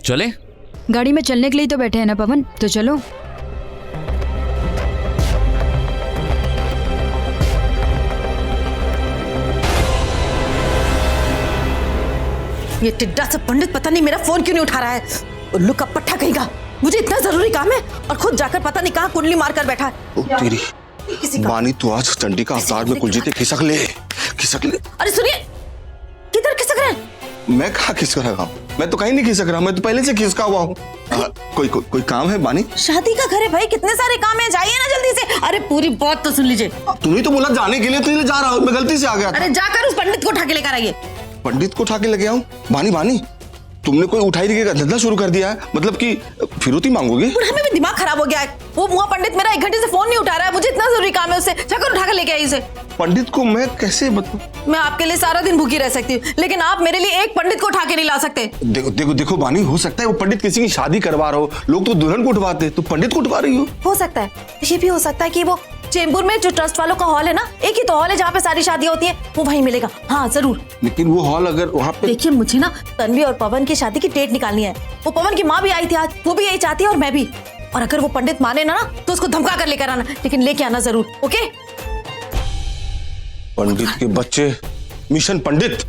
चले? गाड़ी में चलने के लिए तो बैठे हैं ना पवन, तो चलो। ये टिड्डा सा पंडित पता नहीं मेरा फोन क्यों नहीं उठा रहा है। उल्लू का पट्टा कहेगा, मुझे इतना जरूरी काम है और खुद जाकर पता नहीं कहाँ कुंडली मार कर बैठा है। तेरी मानी तू आज चंडी का अवतार में कुलजीते खिसक ले। अरे सुनिए, किधर खिसक रहे हैं? मैं कहाँ खिसक रहा हूँ? मैं तो कहीं नहीं खिसक रहा, मैं तो पहले से खिसका हुआ हूँ। कोई काम है बानी? शादी का घर है भाई, कितने सारे काम है, जाइए ना जल्दी से। अरे पूरी बात तो सुन लीजिए। तूने तो बोला जाने के लिए, तो जा रहा हूँ, मैं गलती से आ गया था। अरे जाकर उस पंडित को उठा के लेकर आइए। पंडित को उठा के लेके आऊं? बानी तुमने कोई उठाई का धंधा शुरू कर दिया है, मतलब कि फिरौती मांगोगे? हमें भी दिमाग खराब हो गया है। वो मुआ पंडित मेरा 1 घंटे से फोन नहीं उठा रहा है, मुझे इतना जरूरी काम है उससे, जाकर उठा कर लेके आई उसे। पंडित को मैं कैसे बताऊं? मैं आपके लिए सारा दिन भूखी रह सकती हूँ, लेकिन आप मेरे लिए एक पंडित को उठा के नहीं ला सकते। देखो बानी, हो सकता है वो पंडित किसी की शादी करवा रहा हो, लोग तो दुल्हन को उठवाते, तो पंडित को उठवा रही हो सकता है। ये भी हो सकता है कि वो चेंबूर में जो ट्रस्ट वालों का हॉल है ना, एक ही तो हॉल है जहाँ पे सारी शादी होती है, वो वहीं मिलेगा। हाँ जरूर। लेकिन वो हॉल अगर वहाँ पे, देखिए मुझे ना तन्वी और पवन की शादी की डेट निकालनी है। वो पवन की माँ भी आई थी आज, वो भी यही चाहती है और मैं भी। और अगर वो पंडित माने ना तो उसको धमका कर लेकर आना, लेकिन लेके आना जरूर, ओके? पंडित के बच्चे, मिशन पंडित।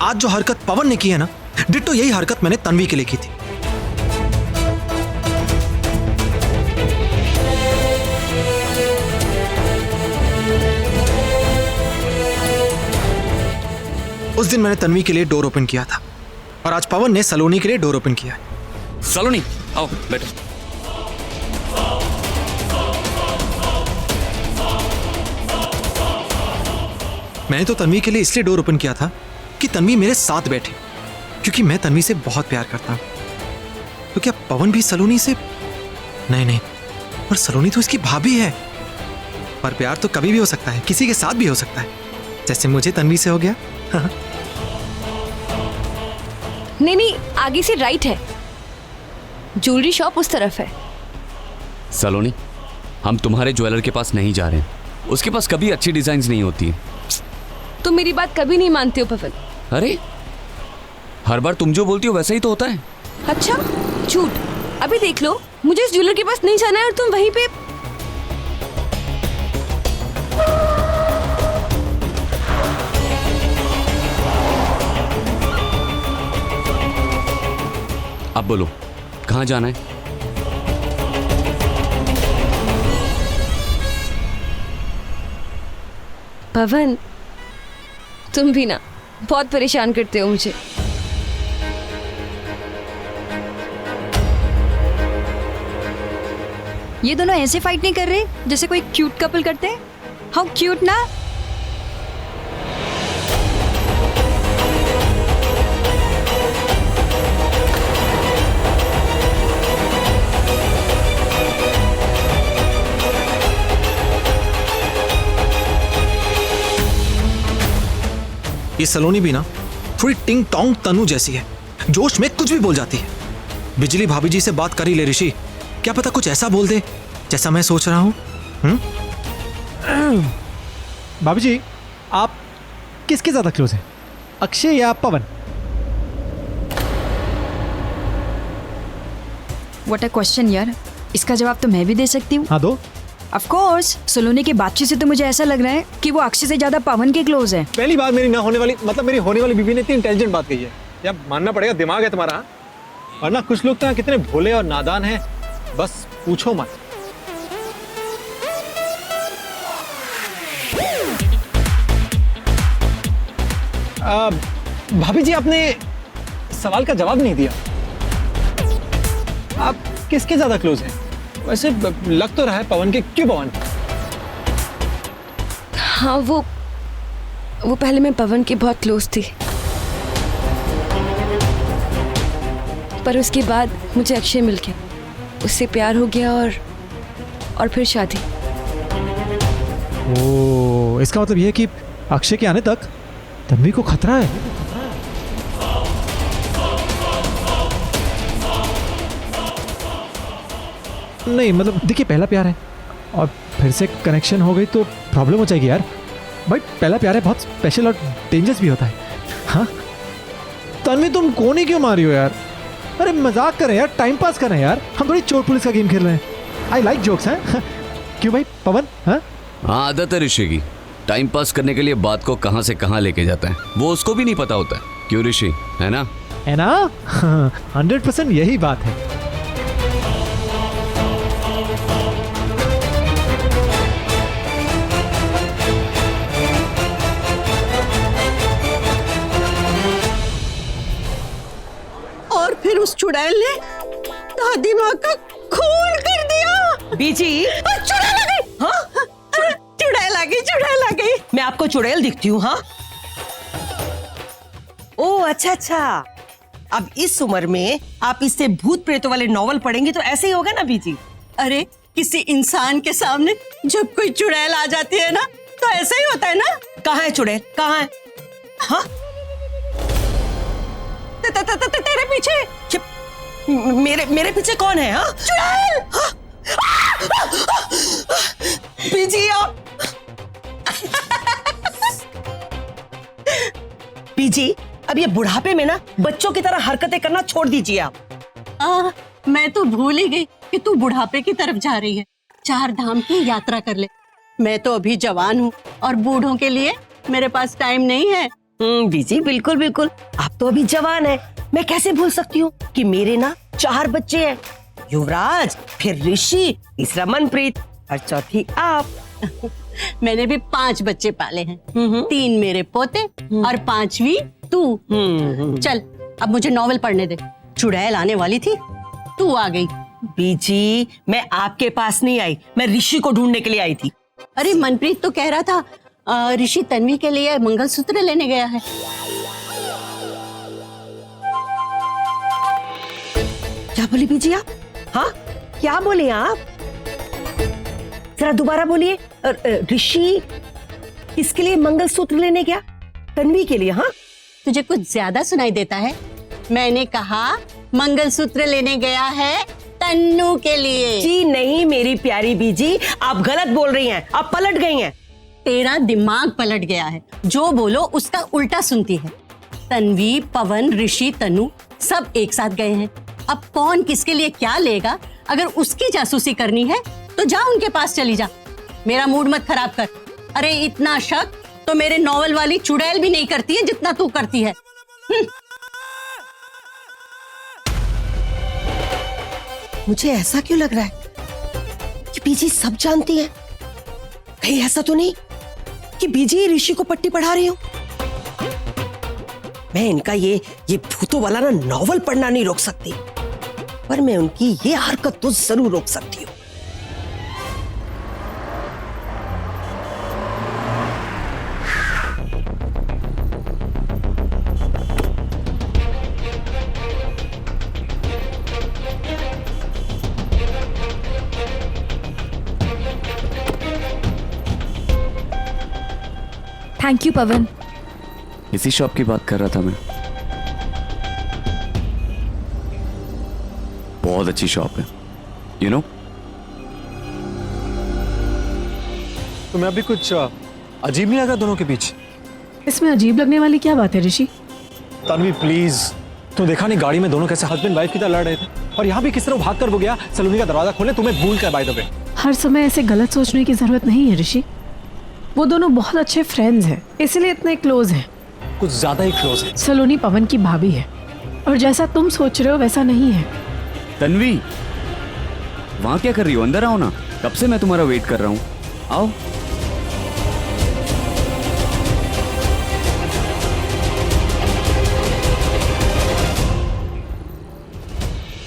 आज जो हरकत पवन ने की है ना, डिट्टो यही हरकत मैंने तन्वी के लिए की थी। उस दिन मैंने तन्वी के लिए डोर ओपन किया था और आज पवन ने सलोनी के लिए डोर ओपन किया है। सलोनी आओ बैठो। मैंने तो तन्वी के लिए इसलिए डोर ओपन किया था कि तन्वी मेरे साथ बैठे, क्योंकि मैं तन्वी से बहुत प्यार करता हूं। तो क्या पवन भी सलोनी से? नहीं, पर सलोनी तो इसकी भाभी है। पर प्यार तो कभी भी हो सकता है, किसी के साथ भी हो सकता है, जैसे मुझे तन्वी से हो गया। नहीं, आगे से राइट है, ज्वेलरी शॉप उस तरफ है। सलोनी, हम तुम्हारे ज्वेलर के पास नहीं जा रहे हैं, उसके पास कभी अच्छी डिजाइन्स नहीं होती। तुम मेरी बात कभी नहीं मानते हो पवन। अरे हर बार तुम जो बोलती हो वैसा ही तो होता है। अच्छा झूठ। अभी देख लो, मुझे इस ज्वेलर के पास नहीं जाना है और तुम वहीं पे। अब बोलो कहाँ जाना है? पवन तुम भी ना बहुत परेशान करते हो मुझे। ये दोनों ऐसे फाइट नहीं कर रहे जैसे कोई क्यूट कपल करते हैं। हाउ क्यूट ना। ये सलोनी भी ना थोड़ी टिंग टोंग तनु जैसी है, जोश में कुछ भी बोल जाती है। बिजली भाभी जी से बात कर ही ले ऋषि, क्या पता कुछ ऐसा बोल दे जैसा मैं सोच रहा हूं। भाभी जी, आप किसके ज्यादा क्लोज हैं, अक्षय या पवन? व्हाट अ क्वेश्चन यार, इसका जवाब तो मैं भी दे सकती हूँ। हाँ दो। ऑफ कोर्स, सलोनी की बातचीत से तो मुझे ऐसा लग रहा है कि वो अक्षय से ज्यादा पवन के क्लोज है। पहली बात मेरी ना होने वाली, मतलब मेरी होने वाली बीवी ने इतनी इंटेलिजेंट बात कही है, या मानना पड़ेगा दिमाग है तुम्हारा। वरना कुछ लोग तो कितने भोले और नादान हैं, बस पूछो मत। भाभी जी, आपने सवाल का जवाब नहीं दिया। आप किसके ज्यादा क्लोज हैं? वैसे लग तो रहा है पवन के। क्यों पवन? हाँ वो पहले मैं पवन की बहुत क्लोज थी, पर उसके बाद मुझे अक्षय मिल गया, उससे प्यार हो गया और फिर शादी। ओह, इसका मतलब यह है कि अक्षय के आने तक तन्वी को खतरा है। नहीं मतलब देखिए, पहला प्यार है और फिर से कनेक्शन हो गई तो प्रॉब्लम हो जाएगी यार। भाई पहला प्यार है, बहुत स्पेशल और डेंजरस भी होता है। हाँ तन्वी, तुम कोनी क्यों मारी हो यार? अरे मजाक कर रहे हैं यार, टाइम पास कर रहे हैं यार, हम थोड़ी चोर पुलिस का गेम खेल रहे हैं। आई लाइक जोक्स हैं। क्यों भाई पवन? हाँ आदत है ऋषि की, टाइम पास करने के लिए बात को कहाँ से कहाँ लेके जाता है, वो उसको भी नहीं पता होता है। क्यों ऋषि, है ना? है ना? 100% यही बात है। और फिर उस चुड़ैल ने दादी माँ का खून कर दिया। बीजी, चुड़ैल आ गई। हाँ चुड़ैल आ गई, चुड़ैल आ गई। मैं आपको चुड़ैल दिखती हूँ? हाँ ओह अच्छा अच्छा, अब इस उम्र में आप इससे भूत प्रेतों वाले नॉवल पढ़ेंगे तो ऐसे ही होगा ना बीजी। अरे किसी इंसान के सामने जब कोई चुड़ैल आ जाती है ना तो ऐसा ही होता है ना। कहाँ है चुड़ैल, कहाँ है? हाँ तेरे पीछे। मेरे पीछे कौन है? हाँ चुड़ैल। बीजी आप बीजी, अब ये बुढ़ापे में ना बच्चों की तरह हरकतें करना छोड़ दीजिए आप। मैं तो भूल ही गई कि तू बुढ़ापे की तरफ जा रही है। 4 धाम की यात्रा कर ले। मैं तो अभी जवान हूँ और बूढ़ों के लिए मेरे पास टाइम नहीं है। बीजी बिल्कुल बिल्कुल, आप तो अभी जवान है। मैं कैसे भूल सकती हूँ कि मेरे ना 4 बच्चे हैं। युवराज, फिर ऋषि, तीसरा मनप्रीत और चौथी आप। मैंने भी 5 बच्चे पाले हैं। 3 मेरे पोते और 5वीं तू। चल अब मुझे नॉवेल पढ़ने दे। चुड़ैल आने वाली थी, तू आ गई। बीजी, मैं आपके पास नहीं आई, मैं ऋषि को ढूंढने के लिए आई थी। अरे मनप्रीत तो कह रहा था ऋषि तन्वी के लिए मंगलसूत्र लेने गया है। क्या बोली बीजी आप? हाँ क्या बोले आप? जरा दोबारा बोलिए। ऋषि किसके लिए मंगलसूत्र लेने गया? तन्वी के लिए? हाँ तुझे कुछ ज्यादा सुनाई देता है। मैंने कहा मंगलसूत्र लेने गया है तन्नू के लिए। जी नहीं मेरी प्यारी बीजी, आप गलत बोल रही हैं, आप पलट गई हैं। तेरा दिमाग पलट गया है, जो बोलो उसका उल्टा सुनती है। तन्वी, पवन, ऋषि, तनु सब एक साथ गए हैं। अब कौन किसके लिए क्या लेगा? अगर उसकी जासूसी करनी है तो जा उनके पास चली जा। मेरा मूड मत खराब कर। अरे इतना शक तो मेरे नॉवल वाली चुड़ैल भी नहीं करती है जितना तू करती है। मुझे ऐसा क्यों लग रहा है कि बीजी सब जानती है? कहीं ऐसा तो नहीं कि बीजी ऋषि को पट्टी पढ़ा रही हो? मैं इनका ये भूतों वाला ना नॉवल पढ़ना नहीं रोक सकती, पर मैं उनकी ये हरकत तो जरूर रोक सकती हूँ। थैंक यू पवन। इसी शॉप की बात कर रहा था मैं। बहुत अच्छी शॉप है, यू नो। तुम्हें अभी कुछ अजीब नहीं लगा दोनों के बीच? इसमें अजीब लगने वाली क्या बात है ऋषि? तन्वी प्लीज, तू देखा नहीं गाड़ी में दोनों कैसे हस्बैंड वाइफ की तरह लड़ रहे थे? और यहाँ भी किस तरह भाग कर वो गया सलूनी का दरवाजा खोले, तुम्हें भूल कर बाय द वे। हर समय ऐसे गलत सोचने की जरूरत नहीं है ऋषि। वो दोनों बहुत अच्छे फ्रेंड्स हैं, इसलिए इतने क्लोज हैं। कुछ ज्यादा ही क्लोज है। सलोनी पवन की भाभी है और जैसा तुम सोच रहे हो वैसा नहीं है। तन्वी, वहां क्या कर रही हो? अंदर आओ ना, कब से मैं तुम्हारा वेट कर रहा हूँ। आओ।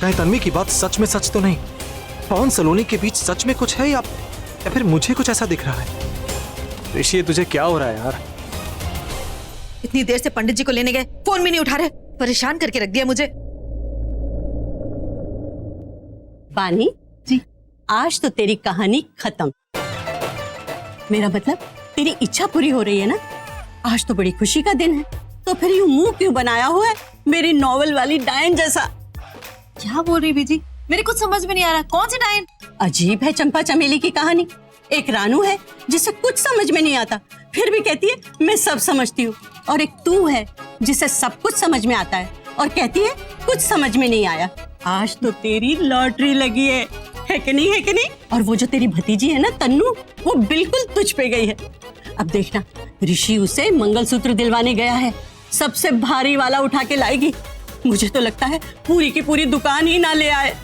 कहीं तन्वी की बात सच में सच तो नहीं? पवन सलोनी के बीच सच में कुछ है या फिर मुझे कुछ ऐसा दिख रहा है? ऋषि तुझे क्या हो रहा है यार? इतनी देर से पंडित जी को लेने गए, फोन भी नहीं उठा रहे, परेशान करके रख दिया मुझे। बानी जी, आज तो तेरी कहानी खत्म। मेरा मतलब तेरी इच्छा पूरी हो रही है ना? आज तो बड़ी खुशी का दिन है, तो फिर यूं मुंह क्यों बनाया हुआ है मेरी नॉवल वाली डायन जैसा? क्या बोल रही बीजी? मेरे कुछ समझ में नहीं आ रहा, कौन सी डायन? अजीब है चंपा चमेली की कहानी। एक रानू है जिसे कुछ समझ में नहीं आता, फिर भी कहती है मैं सब समझती हूँ, और एक तू है जिसे सब कुछ समझ में आता है और कहती है कुछ समझ में नहीं आया। आज तो तेरी लॉटरी लगी है कि नहीं, है कि नहीं? और वो जो तेरी भतीजी है ना तन्नू, वो बिल्कुल तुझ पे गई है। अब देखना, ऋषि उसे मंगलसूत्र दिलवाने गया है, सबसे भारी वाला उठा के लाएगी। मुझे तो लगता है पूरी की पूरी दुकान ही ना ले आए।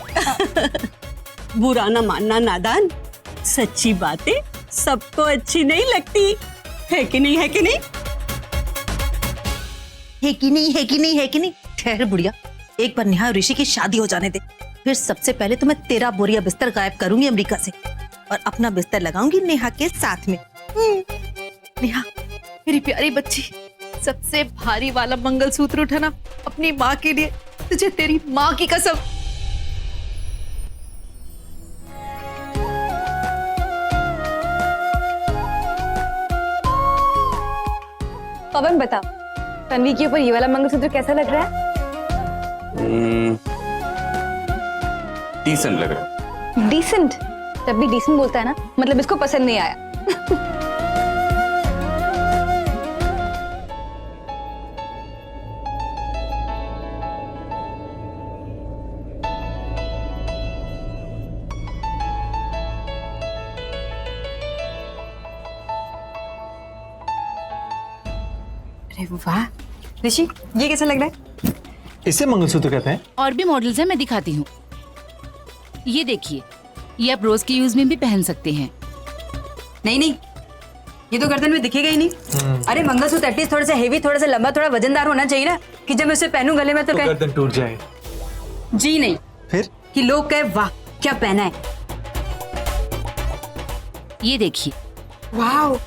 बुरा ना मानना नादान, सच्ची बातें सबको अच्छी नहीं लगती, है कि नहीं, है कि नहीं? है कि नहीं, है कि नहीं, है कि नहीं? ठहर बुढ़िया, एक बार नेहा और ऋषि की शादी हो जाने दे, फिर सबसे पहले तो मैं तेरा बोरिया बिस्तर गायब करूंगी अमेरिका से और अपना बिस्तर लगाऊंगी नेहा के साथ में। नेहा मेरी प्यारी बच्ची, सबसे भारी वाला मंगलसूत्र उठाना अपनी माँ के लिए, तुझे तेरी माँ की कसम। पवन बता, तन्वी के ऊपर ये वाला मंगलसूत्र कैसा लग रहा है? डिसेंट लग रहा है। डिसेंट? जब भी डिसेंट बोलता है ना, मतलब इसको पसंद नहीं आया। अरे वाह ऋषि, ये कैसा लग रहा है? इसे मंगलसूत्र कहते हैं। और भी मॉडल्स हैं, मैं दिखाती हूँ। ये देखिए, ये आप रोज के यूज में भी पहन सकते हैं। नहीं नहीं, ये तो गर्दन में दिखेगा ही नहीं। अरे मंगलसूत्र एटलीस्ट थोड़ा सा हेवी, थोड़ा सा लंबा, थोड़ा वजनदार होना चाहिए ना, कि जब मैं उसे पहनूं गले में तो कहे गर्दन टूट जाए। जी नहीं, फिर कि लोग कहे वाह क्या पहना है। ये देखिए, वाह